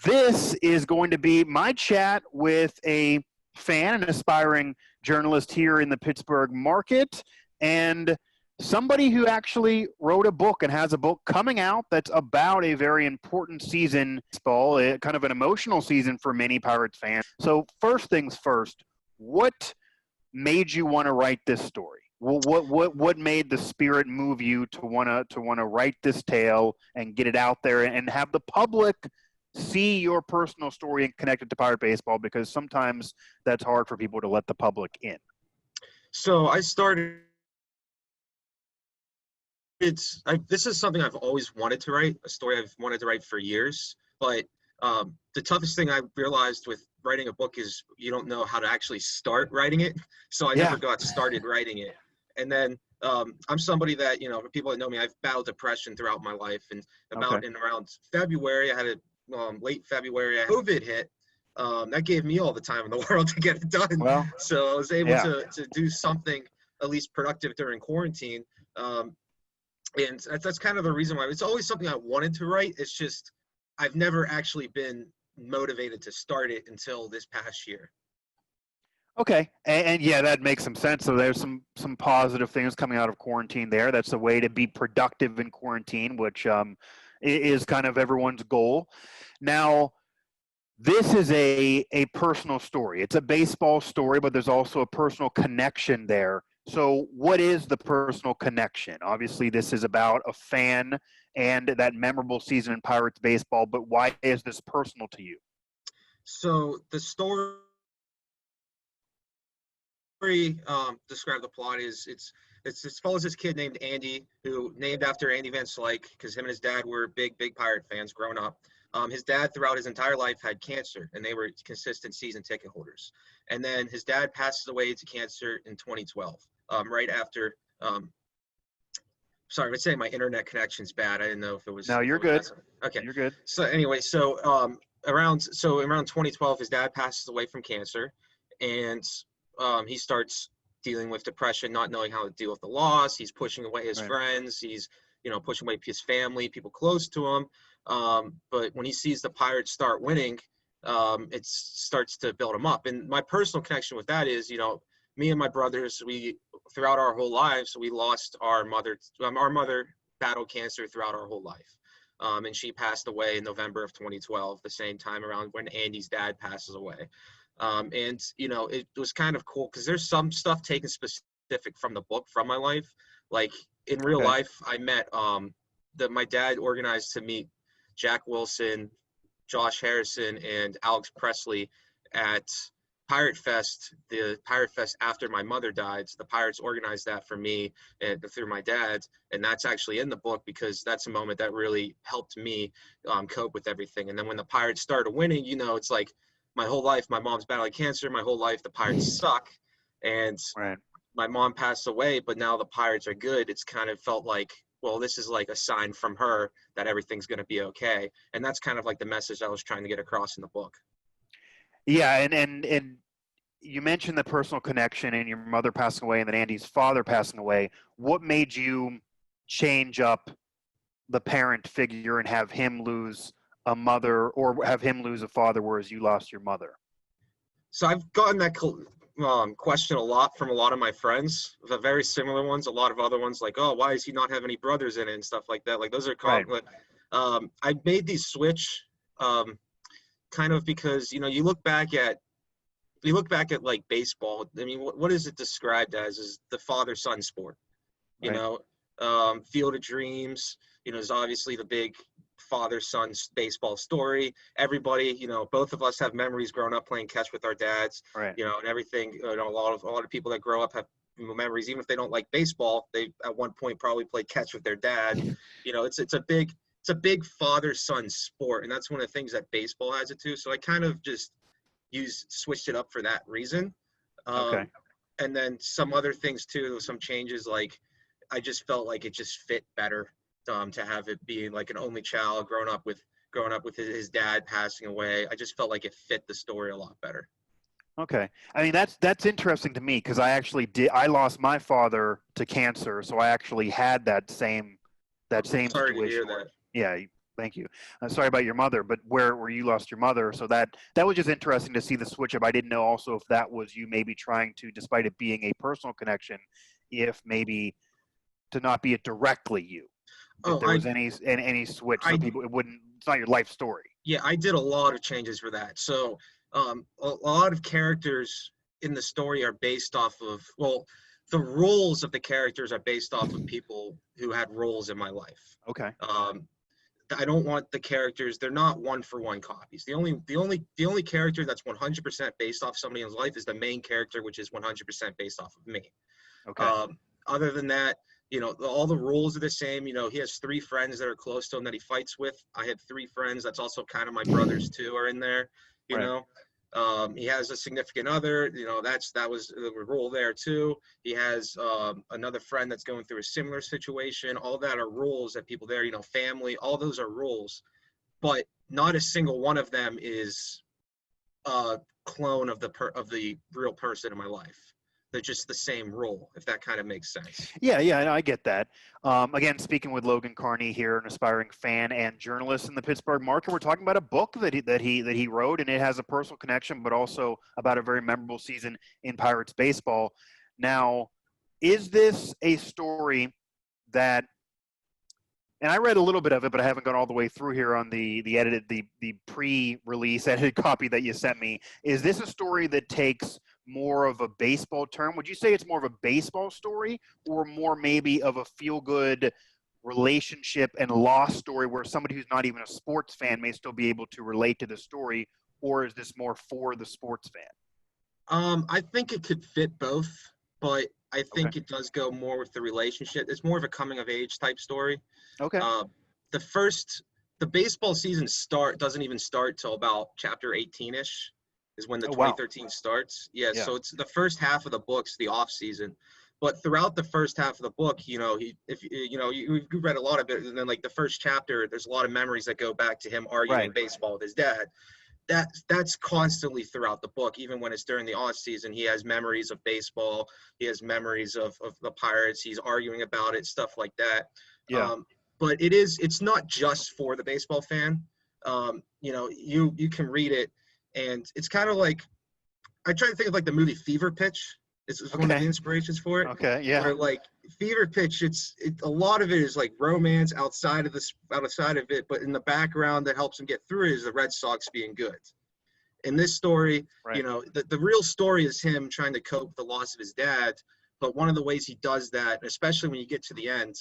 This is going to be my chat with a fan and aspiring journalist here in the Pittsburgh market, and somebody who actually wrote a book and has a book coming out that's about a very important season, kind of an emotional season for many Pirates fans. So first things first, what made you want to write this story? What made the spirit move you to want to write this tale and get it out there and have the public see your personal story and connect it to Pirate baseball, because sometimes that's hard for people to let the public in? So I started. This is something I've always wanted to write, a story I've wanted to write for years. But the toughest thing I realized with writing a book is you don't know how to actually start writing it. So I never got started writing it. And then I'm somebody that, for people that know me, I've battled depression throughout my life. And around February, I had a late February, COVID hit. That gave me all the time in the world to get it done. Well, so I was able to do something at least productive during quarantine. And that's kind of the reason why. It's always something I wanted to write. It's just I've never actually been motivated to start it until this past year. Okay, and yeah, that makes some sense. So there's some positive things coming out of quarantine there. That's a way to be productive in quarantine, which is kind of everyone's goal. Now, this is a personal story. It's a baseball story, but there's also a personal connection there. So what is the personal connection? Obviously, this is about a fan and that memorable season in Pirates baseball, but why is this personal to you? So the story, describe the plot is it follows this kid named Andy, who named after Andy Van Slyke, because him and his dad were big Pirate fans growing up. His dad throughout his entire life had cancer, and they were consistent season ticket holders. And then his dad passes away to cancer in 2012, right after. Sorry, I would say my internet connection's bad. I didn't know if it was. No, you're good. Okay, you're good. So anyway, around 2012, his dad passes away from cancer, and he starts dealing with depression, not knowing how to deal with the loss. He's pushing away his friends. He's pushing away his family, people close to him. But when he sees the Pirates start winning, it starts to build him up. And my personal connection with that is, me and my brothers, throughout our whole lives, we lost our mother. Our mother battled cancer throughout our whole life. And she passed away in November of 2012, the same time around when Andy's dad passes away. And it was kind of cool because there's some stuff taken specific from the book from my life. Like in real life, I met, my dad organized to meet Jack Wilson, Josh Harrison, and Alex Presley at Pirate Fest, the Pirate Fest after my mother died. So the Pirates organized that for me and through my dad, and that's actually in the book because that's a moment that really helped me cope with everything. And then when the Pirates started winning, it's like my whole life, my mom's battling cancer. My whole life, the Pirates suck, and my mom passed away. But now the Pirates are good. It's kind of felt like, well, this is like a sign from her that everything's going to be okay. And that's kind of like the message I was trying to get across in the book. Yeah, and you mentioned the personal connection and your mother passing away and then Andy's father passing away. What made you change up the parent figure and have him lose a mother or have him lose a father, whereas you lost your mother? So I've gotten that question a lot from a lot of my friends, the very similar ones. A lot of other ones like, oh, why does he not have any brothers in it and stuff like that? Like those are common. Right. I made these switch kind of because, you look back at like baseball. I mean, what is it described as? Is the father-son sport, Field of Dreams, is obviously the big father-son baseball story. Everybody, both of us have memories growing up playing catch with our dads, and everything. A lot of people that grow up have memories, even if they don't like baseball, they at one point probably played catch with their dad. It's a big father-son sport, and that's one of the things that baseball has it too. So I kind of just switched it up for that reason. And then some other things too, some changes, like I just felt like it just fit better to have it be like an only child growing up with his dad passing away. I just felt like it fit the story a lot better. Okay. I mean, that's interesting to me because I lost my father to cancer, so I actually had that same Sorry situation. to hear that. Yeah, Thank you. Sorry about your mother, but where you lost your mother. So that was just interesting to see the switch up. I didn't know also if that was you maybe trying to, despite it being a personal connection, if maybe to not be it directly you. If there was any switch, so people it's not your life story. Yeah, I did a lot of changes for that. So a lot of characters in the story are based off of, well, the roles of the characters are based off of people who had roles in my life. Okay. I don't want the characters, they're not one-for-one copies. The only character that's 100% based off somebody else's life is the main character, which is 100% based off of me. Okay. Other than that, all the roles are the same. He has 3 friends that are close to him that he fights with. I had 3 friends. That's also kind of my brothers too are in there, He has a significant other, that was the role there too. He has another friend that's going through a similar situation. All that are roles that people there, family, all those are roles, but not a single one of them is a clone of the real person in my life. They're just the same role, if that kind of makes sense. Yeah, I get that. Again, speaking with Logan Carney here, an aspiring fan and journalist in the Pittsburgh market, we're talking about a book that he wrote, and it has a personal connection, but also about a very memorable season in Pirates baseball. Now, is this a story that? And I read a little bit of it, but I haven't gone all the way through here on the pre-release edited copy that you sent me. Is this a story that takes more of a baseball term? Would you say it's more of a baseball story, or more maybe of a feel-good relationship and loss story where somebody who's not even a sports fan may still be able to relate to the story, or is this more for the sports fan? I think it could fit both, but I think it does go more with the relationship. It's more of a coming-of-age type story. Okay. The baseball season doesn't even start till about chapter 18-ish is when the 2013 starts. Yeah, so it's the first half of the book's the off season. But throughout the first half of the book, you read a lot of it, and then like the first chapter, there's a lot of memories that go back to him arguing baseball with his dad. That's constantly throughout the book. Even when it's during the off season, he has memories of baseball. He has memories of the Pirates. He's arguing about it, stuff like that. Yeah. But it's not just for the baseball fan. You can read it, and it's kind of like, I try to think of like the movie Fever Pitch. It's one of the inspirations for it. Okay, yeah. Where like Fever Pitch, a lot of it is like romance outside of it, but in the background that helps him get through it is the Red Sox being good. In this story, the real story is him trying to cope with the loss of his dad. But one of the ways he does that, especially when you get to the end,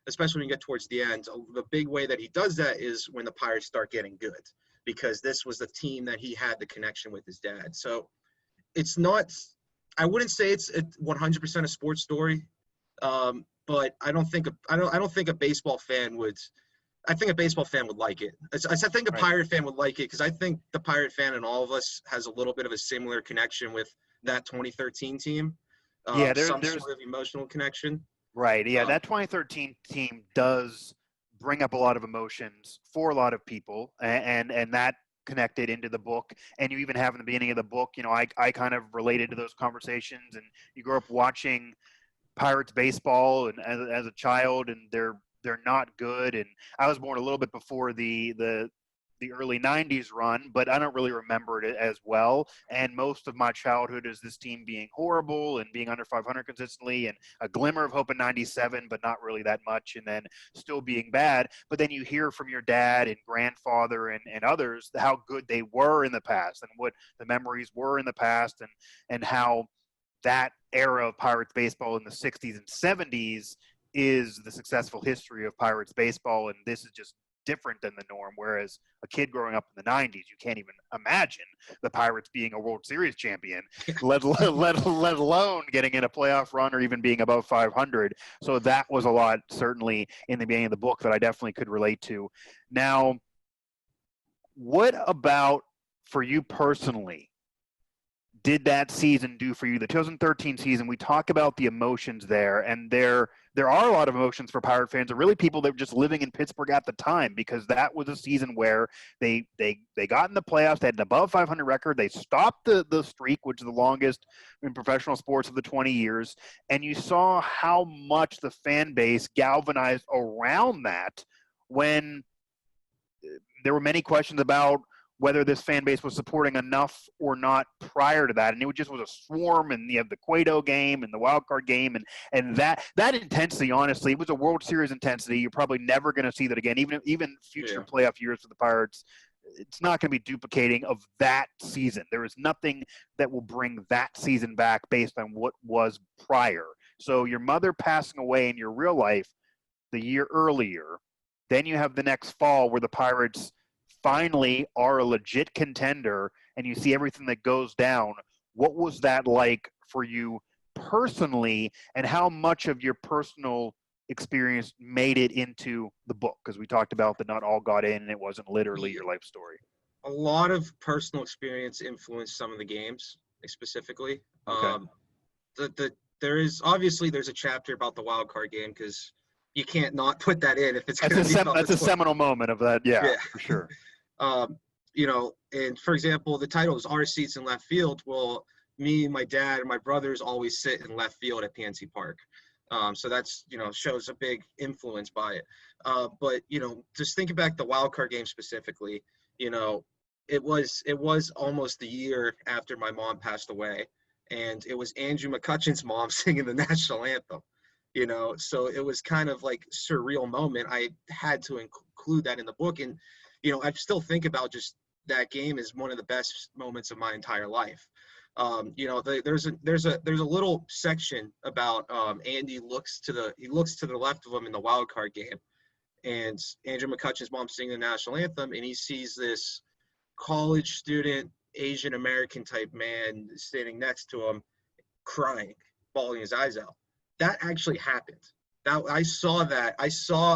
especially when you get towards the end, the big way that he does that is when the Pirates start getting good, because this was the team that he had the connection with his dad. So it's not, I wouldn't say it's 100% a sports story, but I don't think a baseball fan would. I think a baseball fan would like it. I think a Pirate fan would like it, because I think the Pirate fan in all of us has a little bit of a similar connection with that 2013 team. There's some sort of emotional connection. Right. Yeah, that 2013 team does bring up a lot of emotions for a lot of people, and that connected into the book. And you even have in the beginning of the book, I kind of related to those conversations, and you grew up watching Pirates baseball and as a child, and they're not good. And I was born a little bit before the early 90s run, but I don't really remember it as well. And most of my childhood is this team being horrible and being under 500 consistently, and a glimmer of hope in 97, but not really that much, and then still being bad. But then you hear from your dad and grandfather and others how good they were in the past, and what the memories were in the past, and how that era of Pirates baseball in the 60s and 70s is the successful history of Pirates baseball. And this is just different than the norm. Whereas a kid growing up in the 90s, you can't even imagine the Pirates being a World Series champion, let alone getting in a playoff run or even being above 500. So that was a lot, certainly in the beginning of the book, that I definitely could relate to. Now, what about for you personally did that season do for you? The 2013 season, we talk about the emotions there, and there are a lot of emotions for Pirate fans, or really people that were just living in Pittsburgh at the time, because that was a season where they got in the playoffs. They had an above 500 record. They stopped the streak, which is the longest in professional sports of the 20 years, and you saw how much the fan base galvanized around that when there were many questions about whether this fan base was supporting enough or not prior to that. And it just was a swarm, and you have the Cueto game and the wild card game, and that intensity, honestly, it was a World Series intensity. You're probably never going to see that again. Even future playoff years for the Pirates, it's not going to be duplicating of that season. There is nothing that will bring that season back based on what was prior. So your mother passing away in your real life the year earlier, then you have the next fall where the Pirates finally are a legit contender, and you see everything that goes down. What was that like for you personally, and how much of your personal experience made it into the book? Because we talked about that not all got in, and it wasn't literally your life story. A lot of personal experience influenced some of the games, specifically. Okay. There's a chapter about the wild card game, because you can't not put that in if it's going to be that's a seminal moment of that. Yeah, for sure. And for example, the title is Our Seats in Left Field. Well, me, my dad, and my brothers always sit in left field at PNC Park. So that's, shows a big influence by it. But, just thinking back the wild card game specifically, it was almost a year after my mom passed away, and it was Andrew McCutcheon's mom singing the national anthem. So it was kind of like surreal moment. I had to include that in the book. And, I still think about just that game as one of the best moments of my entire life. There's a little section about Andy looks to the left of him in the wild card game, and Andrew McCutcheon's mom singing the national anthem, and he sees this college student, Asian American type man standing next to him, crying, bawling his eyes out. That actually happened. I saw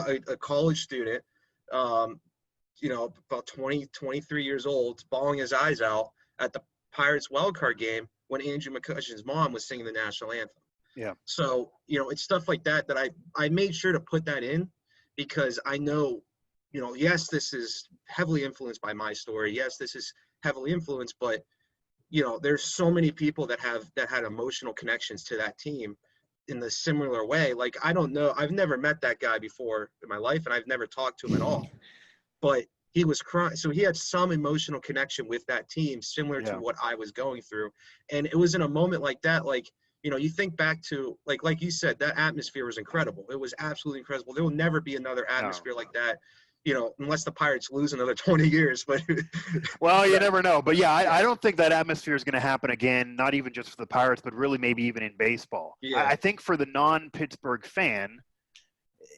a college student, about 20, 23 years old, bawling his eyes out at the Pirates wildcard game when Andrew McCutcheon's mom was singing the national anthem. Yeah. So, it's stuff like that I made sure to put that in, because I know, yes, this is heavily influenced by my story. Yes, this is heavily influenced, but, there's so many people that had emotional connections to that team in the similar way. Like, I don't know, I've never met that guy before in my life, and I've never talked to him at all, but he was crying. So he had some emotional connection with that team, similar to what I was going through. And it was in a moment like that, like, you think back to, like you said, that atmosphere was incredible. It was absolutely incredible. There will never be another atmosphere like that, unless the Pirates lose another 20 years. But well, you never know. But yeah, I don't think that atmosphere is going to happen again, not even just for the Pirates, but really maybe even in baseball. Yeah. I think for the non-Pittsburgh fan,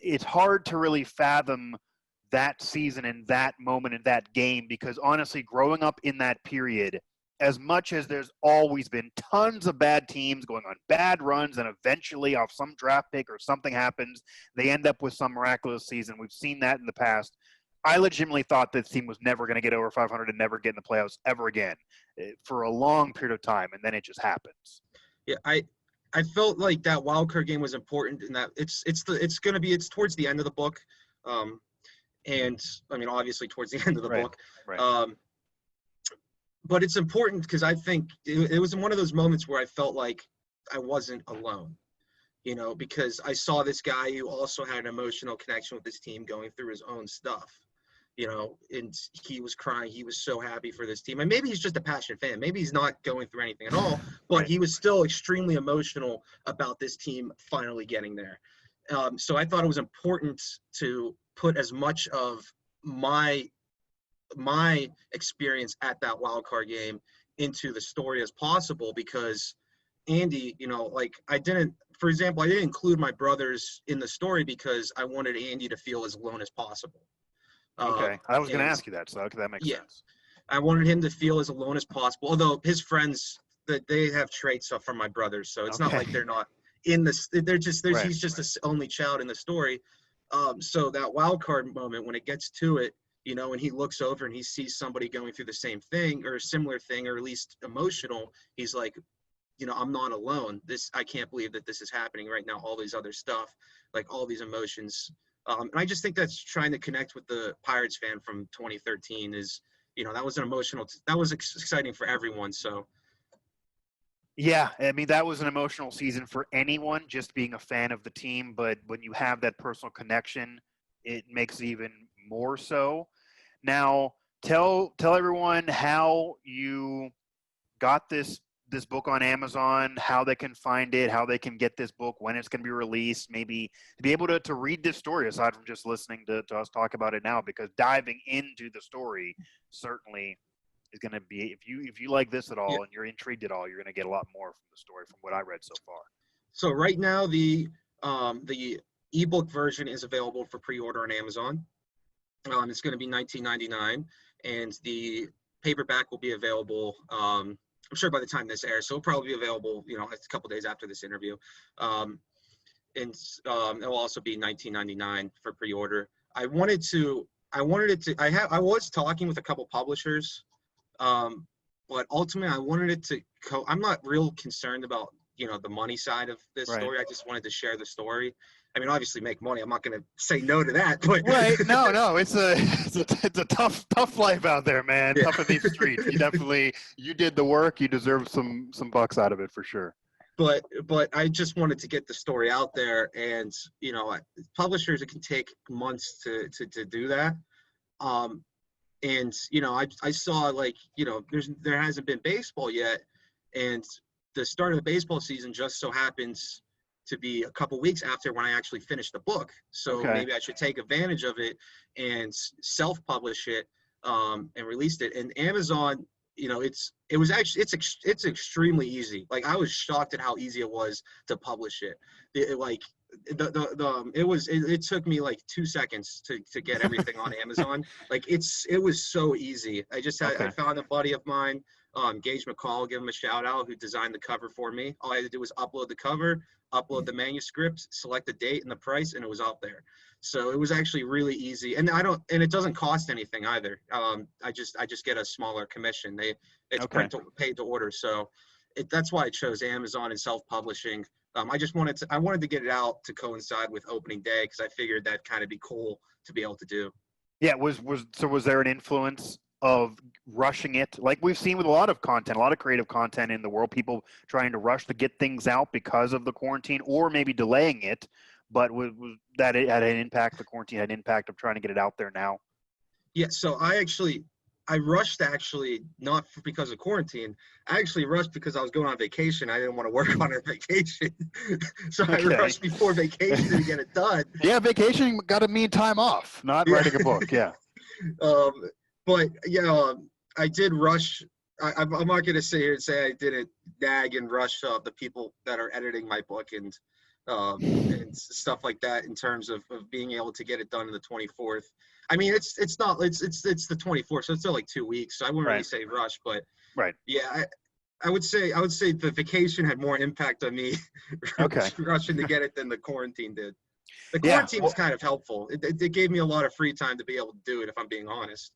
it's hard to really fathom that season and that moment in that game, because honestly, growing up in that period, as much as there's always been tons of bad teams going on bad runs, and eventually off some draft pick or something happens, they end up with some miraculous season. We've seen that in the past. I legitimately thought this team was never going to get over 500 and never get in the playoffs ever again for a long period of time, and then it just happens. Yeah, I felt like that wild card game was important in that it's towards the end of the book. And I mean, obviously towards the end of the book. Right. But it's important because I think it was one of those moments where I felt like I wasn't alone, because I saw this guy who also had an emotional connection with this team going through his own stuff, and he was crying. He was so happy for this team. And maybe he's just a passionate fan. Maybe he's not going through anything at all, but he was still extremely emotional about this team finally getting there. So I thought it was important to put as much of my experience at that wild card game into the story as possible, because Andy, I didn't include my brothers in the story because I wanted Andy to feel as alone as possible. Okay. I was going to ask you that, so that makes sense. I wanted him to feel as alone as possible, although his friends, that they have traits from my brothers, so it's not like they're not in this. They're just he's just the only child in the story. So that wild card moment, when it gets to it, and he looks over and he sees somebody going through the same thing or a similar thing, or at least emotional, he's like, I'm not alone. I can't believe that this is happening right now. All these other stuff, like all these emotions. And I just think that's trying to connect with the Pirates fan from 2013 is, that was that was exciting for everyone. So. Yeah, I mean, that was an emotional season for anyone just being a fan of the team. But when you have that personal connection, it makes it even more so. Now, tell everyone how you got this book on Amazon, how they can find it, how they can get this book, when it's going to be released, maybe to be able to read this story aside from just listening to us talk about it now, because diving into the story certainly is going to be, if you like this at all and you're intrigued at all, you're going to get a lot more from the story from what I read so far. So right now the ebook version is available for pre-order on Amazon. It's going to be $19.99, and the paperback will be available I'm sure by the time this airs, so it'll probably be available, a couple days after this interview. And it'll also be $19.99 for pre-order. I was talking with a couple publishers, but ultimately I wanted it to I'm not real concerned about, the money side of this story. I just wanted to share the story. I mean, obviously make money. I'm not going to say no to that, but right. No, it's a tough life out there, man. Yeah. Tough in these streets. You did the work. You deserve some bucks out of it for sure. But I just wanted to get the story out there, and publishers, it can take months to do that. And I saw there hasn't been baseball yet, and the start of the baseball season just so happens to be a couple weeks after when I actually finished the book. So maybe I should take advantage of it and self-publish it and release it. And Amazon, it's extremely easy. Like, I was shocked at how easy it was to publish it. It took me like 2 seconds to get everything on Amazon. Like, it was so easy. I found a buddy of mine, Gage McCall, give him a shout out, who designed the cover for me. All I had to do was upload the cover, upload the manuscript, select the date and the price, and it was out there. So it was actually really easy, and it doesn't cost anything either. I just get a smaller commission. It's paid to order. So that's why I chose Amazon and self-publishing. I wanted to get it out to coincide with opening day, because I figured that'd kind of be cool to be able to do. Yeah, was there an influence of rushing it, like we've seen with a lot of content, a lot of creative content in the world, people trying to rush to get things out because of the quarantine, or maybe delaying it, but was that it had an impact, the quarantine had an impact of trying to get it out there now? Yeah, so I rushed, not because of quarantine. I actually rushed because I was going on vacation. I didn't want to work on a vacation. So I rushed before vacation to get it done. Yeah, vacation got to mean time off, not writing a book, yeah. But I did rush. I'm not going to sit here and say I didn't nag and rush the people that are editing my book and stuff like that, in terms of being able to get it done on the 24th. I mean, it's the 24th, so it's still like 2 weeks. So I wouldn't really say rush, but yeah, I would say the vacation had more impact on me rushing to get it than the quarantine did. The quarantine was kind of helpful. It gave me a lot of free time to be able to do it, if I'm being honest.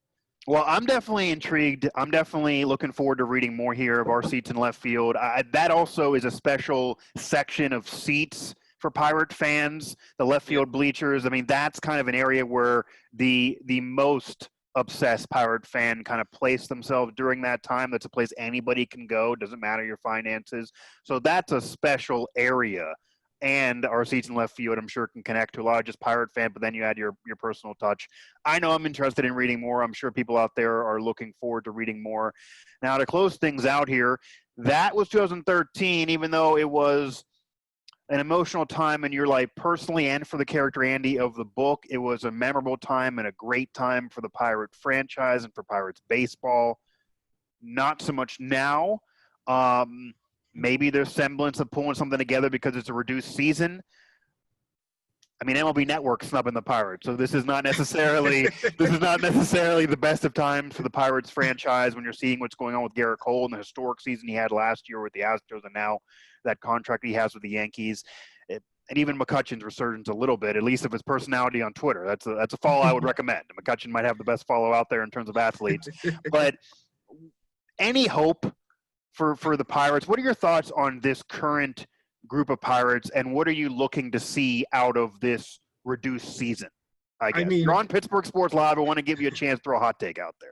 Well, I'm definitely intrigued. I'm definitely looking forward to reading more here of Our Seats in Left Field. That also is a special section of seats for Pirate fans, the left field bleachers. I mean, that's kind of an area where the most obsessed Pirate fan kind of place themselves during that time. That's a place anybody can go. Doesn't matter your finances. So that's a special area. And Our Seats in Left Field, I'm sure, can connect to a lot of just Pirate fan, but then you add your personal touch. I know I'm interested in reading more. I'm sure people out there are looking forward to reading more. Now, to close things out here, that was 2013, even though it was an emotional time in your life personally and for the character Andy of the book. It was a memorable time and a great time for the Pirate franchise and for Pirates baseball. Not so much now. Maybe there's semblance of pulling something together because it's a reduced season. I mean, MLB Network snubbing the Pirates, so this is not necessarily the best of times for the Pirates franchise when you're seeing what's going on with Garrett Cole and the historic season he had last year with the Astros, and now that contract he has with the Yankees. And even McCutchen's resurgence a little bit, at least of his personality on Twitter. That's a follow I would recommend. McCutchen might have the best follow out there in terms of athletes. But any hope for the Pirates? What are your thoughts on this current group of Pirates, and what are you looking to see out of this reduced season? I guess. You're on Pittsburgh Sports Live. I want to give you a chance to throw a hot take out there.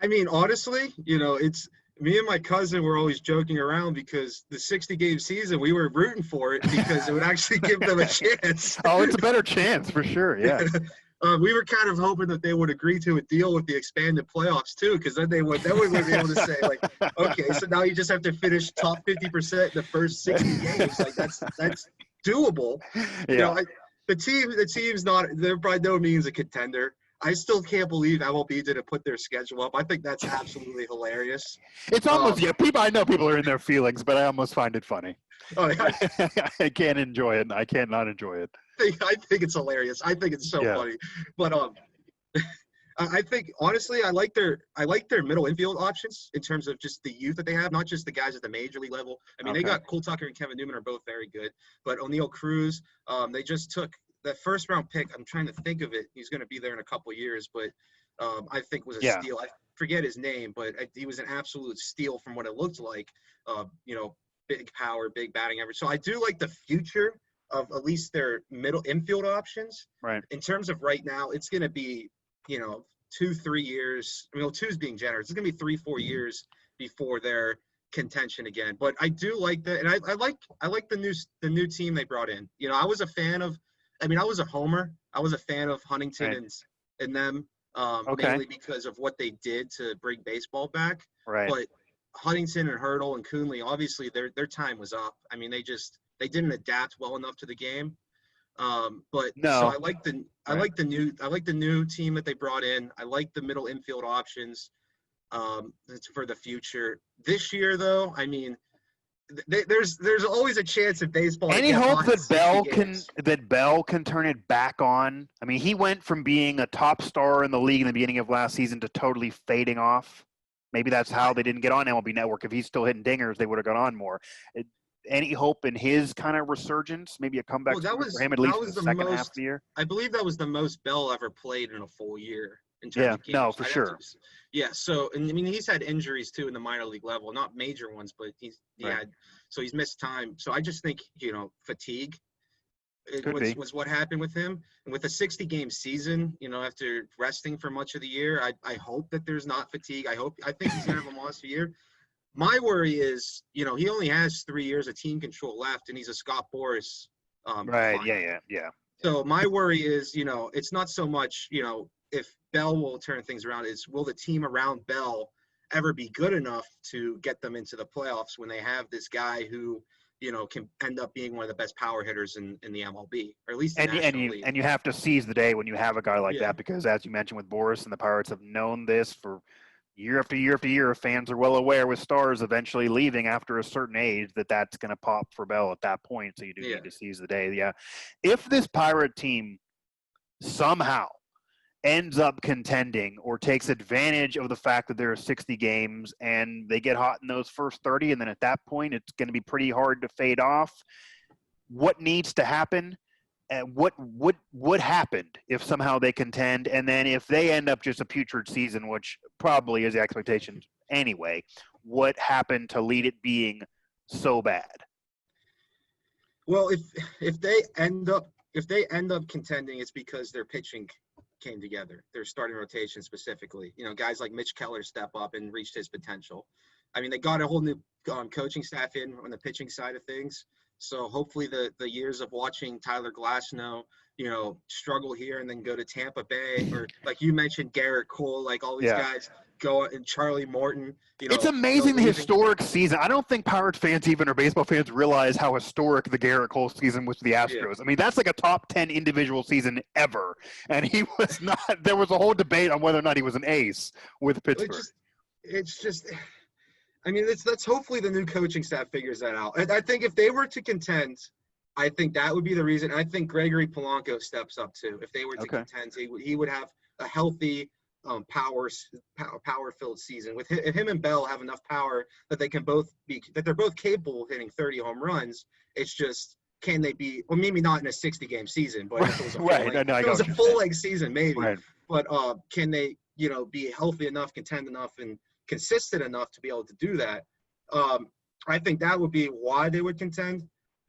I mean, honestly, it's me and my cousin were always joking around because the 60-game season, we were rooting for it because it would actually give them a chance. Oh, it's a better chance for sure, yeah. We were kind of hoping that they would agree to a deal with the expanded playoffs too, because then they would be able to say like, okay, so now you just have to finish top 50% in the first 60 games. Like that's doable. Yeah. The team's not. They're by no means a contender. I still can't believe MLB didn't put their schedule up. I think that's absolutely hilarious. It's almost I know people are in their feelings, but I almost find it funny. I can't enjoy it. I can't not enjoy it. I think it's hilarious. I think it's so funny. But I think honestly, I like their middle infield options in terms of just the youth that they have, not just the guys at the major league level. I mean, they got Cole Tucker and Kevin Newman are both very good, but O'Neal Cruz, they just took that first round pick. I'm trying to think of it. He's going to be there in a couple years, but I think was a steal. I forget his name, but he was an absolute steal from what it looked like. Big power, big batting average. So I do like the future of at least their middle infield options. Right. In terms of right now, it's going to be, 2-3 years. I mean, 2 is being generous. It's going to be 3-4 years before their contention again. But I do like that, and I like the new team they brought in. I was a fan of. I mean, I was a homer. I was a fan of Huntington and them, mainly because of what they did to bring baseball back. Right. But Huntington and Hurdle and Coonley, obviously their time was up. I mean, they didn't adapt well enough to the game. So I like the new team that they brought in. I like the middle infield options for the future. This year, though, I mean, there's always a chance in baseball. Any hope that Bell can turn it back on? I mean, he went from being a top star in the league in the beginning of last season to totally fading off. Maybe that's how they didn't get on MLB Network. If he's still hitting dingers, they would have got on more. Any hope in his kind of resurgence? Maybe a comeback for him at least in the second half of the year? I believe that was the most Bell ever played in a full year. In terms of games. No, for sure. So, and I mean, he's had injuries too in the minor league level, not major ones, but he's missed time. So I just think, fatigue was what happened with him. And with a 60-game season, after resting for much of the year, I hope that there's not fatigue. I think he's going to have a monster year. My worry is, he only has 3 years of team control left, and he's a Scott Boras. Right. Yeah. So my worry is, it's not so much, if Bell will turn things around, will the team around Bell ever be good enough to get them into the playoffs when they have this guy who, can end up being one of the best power hitters in the MLB, or at least the National League. And you have to seize the day when you have a guy like that, because as you mentioned with Boras, and the Pirates have known this for year after year after year. Fans are well aware with stars eventually leaving after a certain age that's going to pop for Bell at that point. So you do need to seize the day. Yeah. If this Pirate team somehow ends up contending or takes advantage of the fact that there are 60 games and they get hot in those first 30, and then at that point it's going to be pretty hard to fade off, what needs to happen? And what happened if somehow they contend, and then if they end up just a putrid season, which probably is the expectation anyway, what happened to lead it being so bad? Well, if they end up contending, it's because their pitching came together. Their starting rotation specifically, guys like Mitch Keller step up and reached his potential. I mean, they got a whole new coaching staff in on the pitching side of things. So hopefully the years of watching Tyler Glasnow, struggle here and then go to Tampa Bay, or like you mentioned, Garrett Cole, like all these guys go, and Charlie Morton. It's amazing the historic season. I don't think Pirates fans or baseball fans realize how historic the Garrett Cole season was for the Astros. Yeah. I mean, that's like a top 10 individual season ever. And he was not – there was a whole debate on whether or not he was an ace with Pittsburgh. It's just – I mean, that's hopefully the new coaching staff figures that out. I think if they were to contend, I think that would be the reason. I think Gregory Polanco steps up too. If they were to contend, he would have a healthy, power-filled season. If him and Bell have enough power that they're both capable of hitting 30 home runs. It's just, can they be? Well, maybe not in a 60-game season, but if it was a full-length season, maybe. Right. But can they, be healthy enough, contend enough, and consistent enough to be able to do that? I think that would be why they would contend.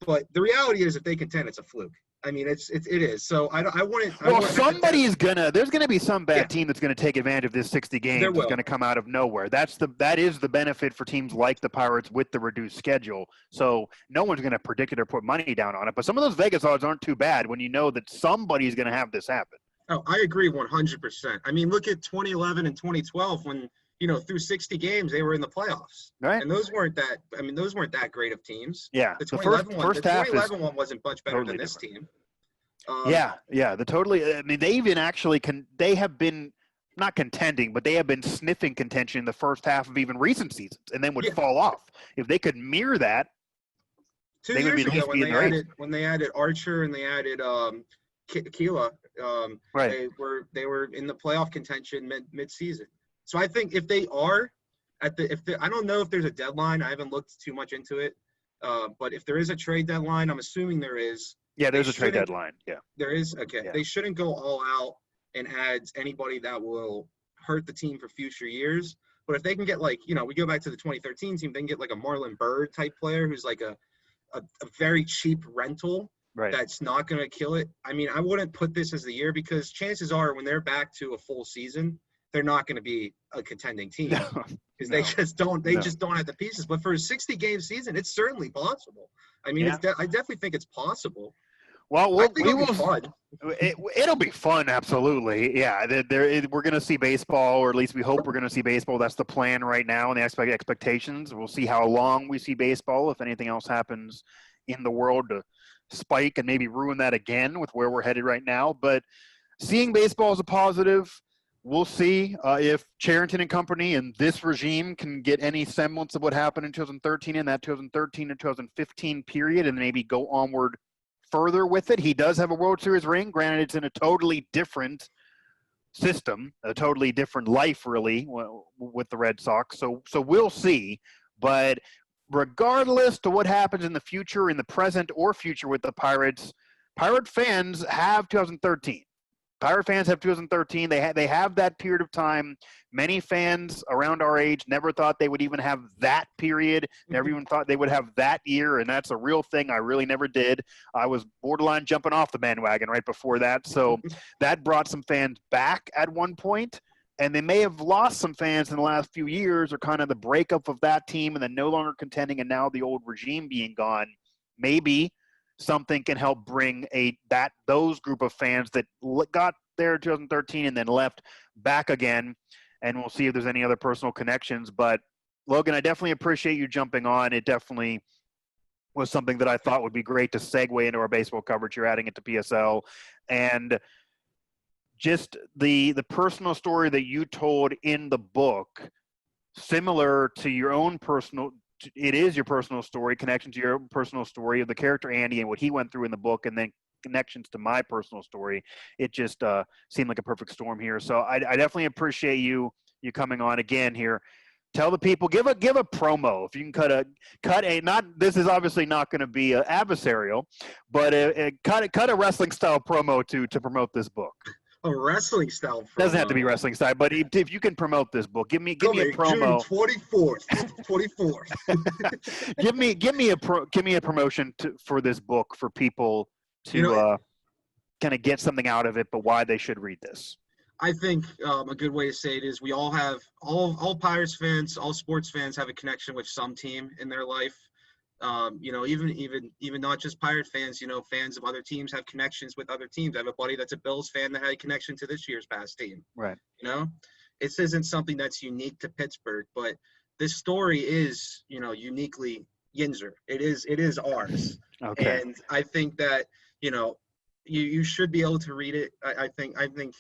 But the reality is, if they contend, it's a fluke. I mean, it is. So I wouldn't. Well, there's going to be some bad team that's going to take advantage of this 60 games. It's going to come out of nowhere. That is the benefit for teams like the Pirates with the reduced schedule. So no one's going to predict it or put money down on it. But some of those Vegas odds aren't too bad when you know that somebody's going to have this happen. Oh, I agree 100%. I mean, look at 2011 and 2012 when, through 60 games, they were in the playoffs. Right. And those weren't that great of teams. Yeah. The The 2011 one, first the half is 2011 one wasn't much better totally than this different. team. Yeah. The totally. I mean, they even actually they have been not contending, but they have been sniffing contention in the first half of even recent seasons, and then would fall off. If they could mirror that, 2 they would years at ago least be in the race. when they added Archer and they added Keela, Right. they were in the playoff contention mid season. So I think if they are I don't know if there's a deadline. I haven't looked too much into it. But if there is a trade deadline, I'm assuming there is. Yeah, there's a trade deadline. Yeah. There is? Okay. Yeah. They shouldn't go all out and add anybody that will hurt the team for future years. But if they can get we go back to the 2013 team, they can get like a Marlon Byrd type player who's like a very cheap rental that's not going to kill it. I mean, I wouldn't put this as the year because chances are when they're back to a full season, they're not going to be a contending team because they just don't have the pieces. But for a 60-game season, it's certainly possible. I mean, I definitely think it's possible. Well, it'll be fun. It'll be fun, absolutely. Yeah, we're going to see baseball, or at least we hope we're going to see baseball. That's the plan right now, and the expectations. We'll see how long we see baseball. If anything else happens in the world to spike and maybe ruin that again with where we're headed right now. But seeing baseball is a positive. We'll see if Cherington and company and this regime can get any semblance of what happened in 2013 in that 2013 to 2015 period and maybe go onward further with it. He does have a World Series ring. Granted, it's in a totally different system, a totally different life, really, with the Red Sox. So we'll see. But regardless to what happens in the future, in the present or future with the Pirates, Pirate fans have 2013. Pirate fans have 2013. They have that period of time. Many fans around our age never thought they would even have that period, never even thought they would have that year, and that's a real thing. I really never did. I was borderline jumping off the bandwagon right before that, so that brought some fans back at one point, and they may have lost some fans in the last few years or kind of the breakup of that team and then no longer contending and now the old regime being gone. Maybe something can help bring those group of fans that got there in 2013 and then left back again, and we'll see if there's any other personal connections. But Logan, I definitely appreciate you jumping on. It definitely was something that I thought would be great to segue into our baseball coverage. You're adding it to PSL, and just the personal story that you told in the book, similar to your own personal. It is your personal story, connection to your personal story of the character Andy and what he went through in the book, and then connections to my personal story. It just seemed like a perfect storm here. So I definitely appreciate you coming on again here. Tell the people, give a promo. If you can this is obviously not going to be adversarial, but cut a wrestling style promo to promote this book. A wrestling style promo. Doesn't have to be wrestling style, but if you can promote this book, give me a promo. June 24th. give me a promotion for this book for people to kind of get something out of it, but why they should read this. I think a good way to say it is we all have all Pirates fans, all sports fans have a connection with some team in their life. Even not just Pirate fans, fans of other teams have connections with other teams. I have a buddy that's a Bills fan that had a connection to this year's past team. Right. This isn't something that's unique to Pittsburgh, but this story is, uniquely Yinzer. It is ours. Okay. And I think that, you should be able to read it. I think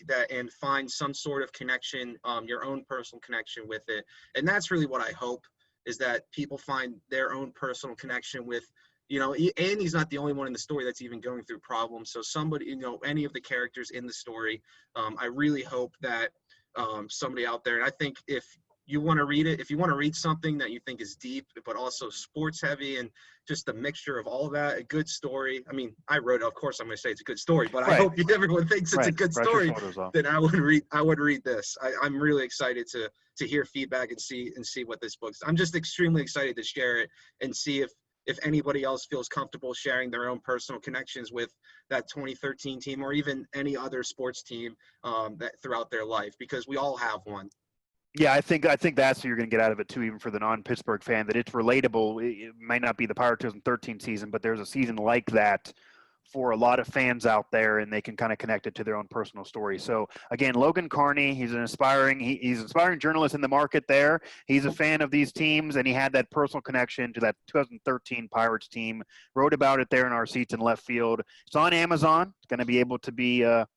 that and find some sort of connection, your own personal connection with it. And that's really what I hope is that people find their own personal connection with, Andy's not the only one in the story that's even going through problems. So somebody, any of the characters in the story, I really hope that somebody out there, and I think if you want to read it, if you want to read something that you think is deep, but also sports heavy and just a mixture of all of that, a good story. I mean, I wrote it, of course I'm going to say it's a good story, but I hope everyone thinks it's a good story. Then I would read this. I'm really excited to hear feedback and see what this book's. I'm just extremely excited to share it and see if anybody else feels comfortable sharing their own personal connections with that 2013 team or even any other sports team that throughout their life, because we all have one. Yeah, I think that's what you're going to get out of it too, even for the non-Pittsburgh fan, that it's relatable. It might not be the Pirates 2013 season, but there's a season like that for a lot of fans out there, and they can kind of connect it to their own personal story. So again, Logan Carney, he's an inspiring journalist in the market there. He's a fan of these teams, and he had that personal connection to that 2013 Pirates team. Wrote about it there in our seats in left field. It's on Amazon. It's going to be able to be a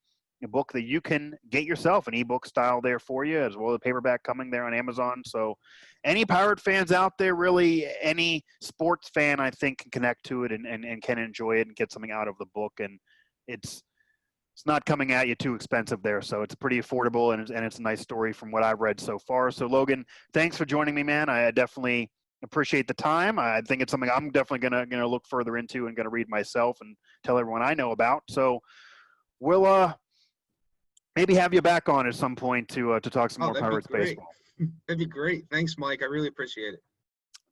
book that you can get yourself, an ebook style there for you, as well as a paperback coming there on Amazon. So any Pirate fans out there, really any sports fan, I think, can connect to it and can enjoy it and get something out of the book. And it's not coming at you too expensive there. So it's pretty affordable, and it's a nice story from what I've read so far. So Logan, thanks for joining me, man. I definitely appreciate the time. I think it's something I'm definitely gonna look further into and gonna read myself and tell everyone I know about. So we'll maybe have you back on at some point to talk some more Pirates baseball. That'd be great. Thanks, Mike. I really appreciate it.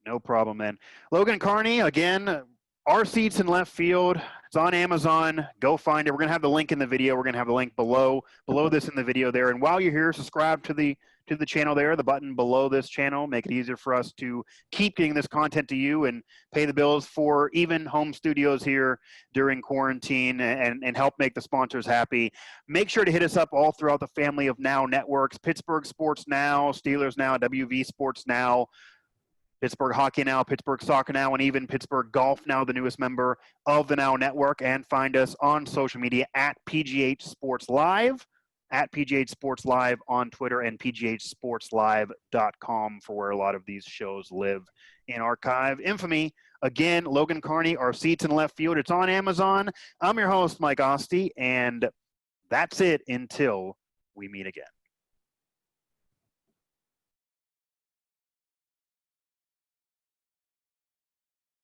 No problem, man. Logan Carney, again, our seats in left field. It's on Amazon. Go find it. We're going to have the link in the video. We're going to have the link below this in the video there. And while you're here, subscribe to the channel there, the button below this channel. Make it easier for us to keep getting this content to you and pay the bills for even home studios here during quarantine and help make the sponsors happy. Make sure to hit us up all throughout the family of Now networks: Pittsburgh Sports Now, Steelers Now, WV Sports Now, Pittsburgh Hockey Now, Pittsburgh Soccer Now, and even Pittsburgh Golf Now, the newest member of the Now Network. And find us on social media at PGH Sports Live, at PGH Sports Live on Twitter, and pghsportslive.com for where a lot of these shows live in archive infamy. Again, Logan Carney, our seats in left field. It's on Amazon. I'm your host, Mike Asti, and that's it until we meet again.